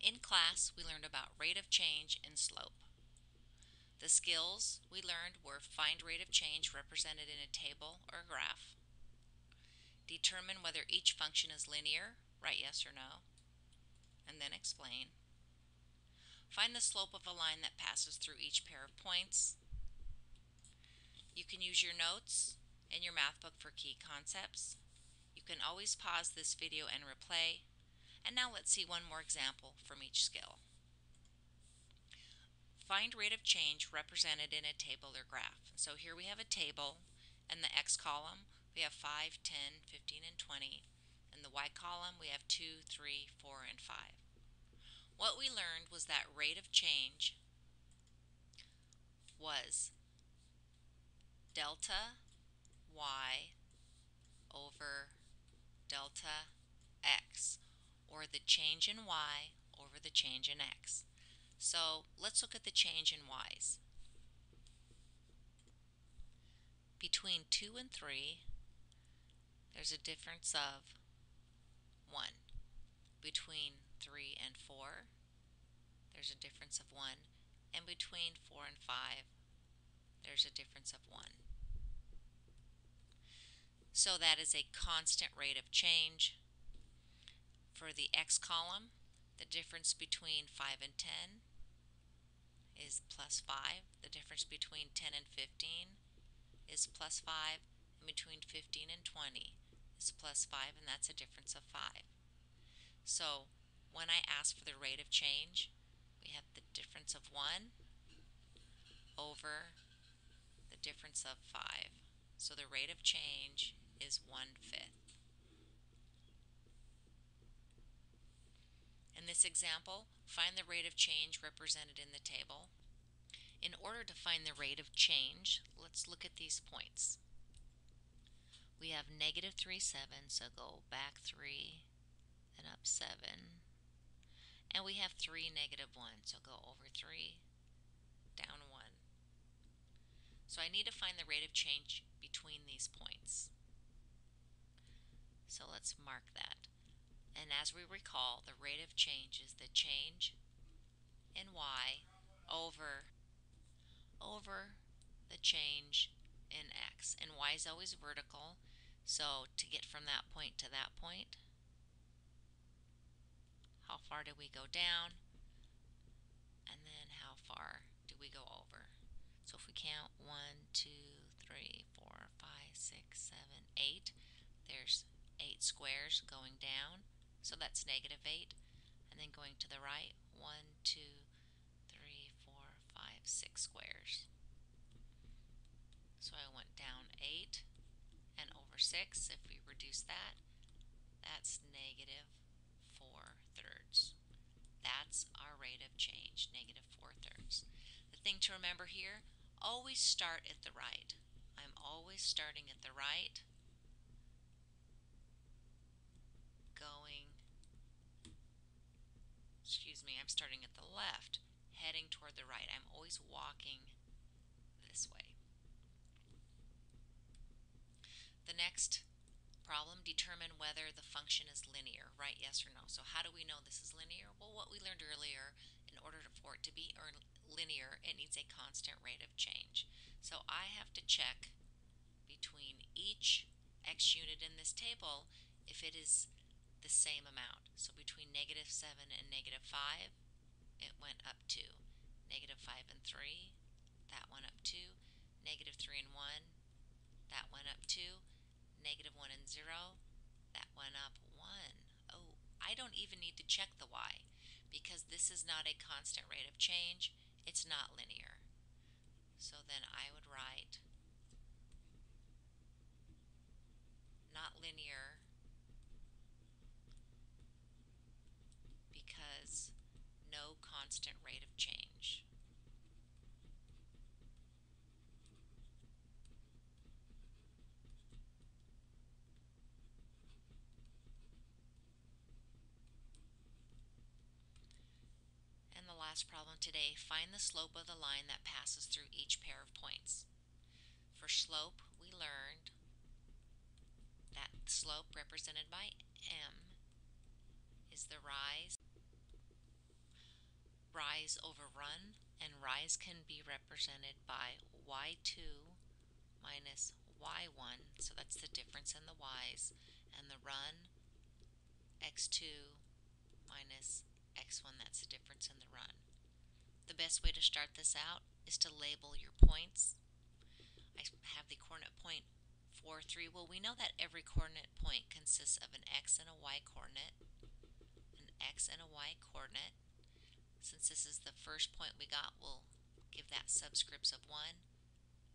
In class, we learned about rate of change and slope. The skills we learned were find rate of change represented in a table or graph, determine whether each function is linear, write yes or no, and then explain. Find the slope of a line that passes through each pair of points. You can use your notes and your math book for key concepts. You can always pause this video and replay. And now let's see one more example from each skill. Find rate of change represented in a table or graph. So here we have a table. In the X column, we have 5, 10, 15, and 20. In the Y column, we have 2, 3, 4, and 5. What we learned was that rate of change was delta Y over delta X, or the change in Y over the change in X. So let's look at the change in Y's. Between 2 and 3, there's a difference of 1. Between 3 and 4, there's a difference of 1. And between 4 and 5, there's a difference of 1. So that is a constant rate of change. For the X column, the difference between 5 and 10 is plus 5. The difference between 10 and 15 is plus 5. And between 15 and 20 is plus 5, and that's a difference of 5. So when I ask for the rate of change, we have the difference of 1 over the difference of 5. So the rate of change is 1/5. In this example, find the rate of change represented in the table. In order to find the rate of change, let's look at these points. We have negative 3, 7, so go back 3 and up 7. And we have 3, negative 1, so go over 3, down 1. So I need to find the rate of change between these points. So let's mark that. And as we recall, the rate of change is the change in Y over the change in X. And Y is always vertical, so to get from that point to that point, how far do we go down? And then how far do we go over? So if we count 1, 2, 3, 4, 5, 6, 7, 8, there's 8 squares going down, so that's negative 8. And then going to the right, 1, 2, 3, 4, 5, 6 squares. So I went down 8 and over 6. If we reduce that, that's negative 4/3. That's our rate of change, negative 4/3. The thing to remember here, always start at the right. I'm always starting at the right, I'm starting at the left, heading toward the right. I'm always walking this way. The next problem, determine whether the function is linear. Write yes or no. So how do we know this is linear? Well, what we learned earlier, in order for it to be linear, it needs a constant rate of change. So I have to check between each x unit in this table if it is the same amount. So between negative 7 and negative 5, it went up 2. Negative 5 and 3, that went up 2. Negative 3 and 1, that went up 2. Negative 1 and 0, that went up 1. Oh, I don't even need to check the y because this is not a constant rate of change. It's not linear. So then I would write not linear because no constant rate of change. And the last problem today, find the slope of the line that passes through each pair of points. For slope, we learned that slope represented by m is the rise y's overrun, and y's can be represented by y2 minus y1, so that's the difference in the y's, and the run x2 minus x1, that's the difference in the run. The best way to start this out is to label your points. I have the coordinate point 4, 3. Well, we know that every coordinate point consists of an x and a y coordinate, an x and a y coordinate. Since this is the first point we got, we'll give that subscripts of 1,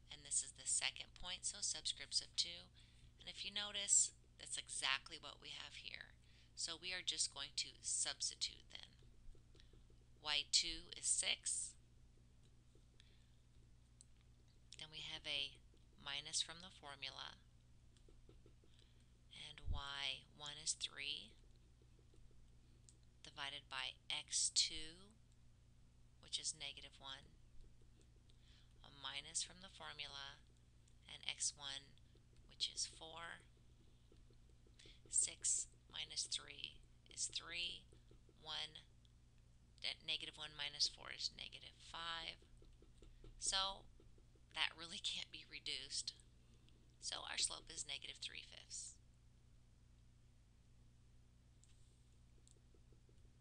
and this is the second point, so subscripts of 2. And if you notice, that's exactly what we have here. So we are just going to substitute then. y2 is 6. Then we have a minus from the formula, and y1 is 3, divided by x2, which is negative 1, a minus from the formula, and x1, which is 4. 6 minus 3 is 3. 1, negative 1 minus 4 is negative 5. So that really can't be reduced. So our slope is negative 3/5.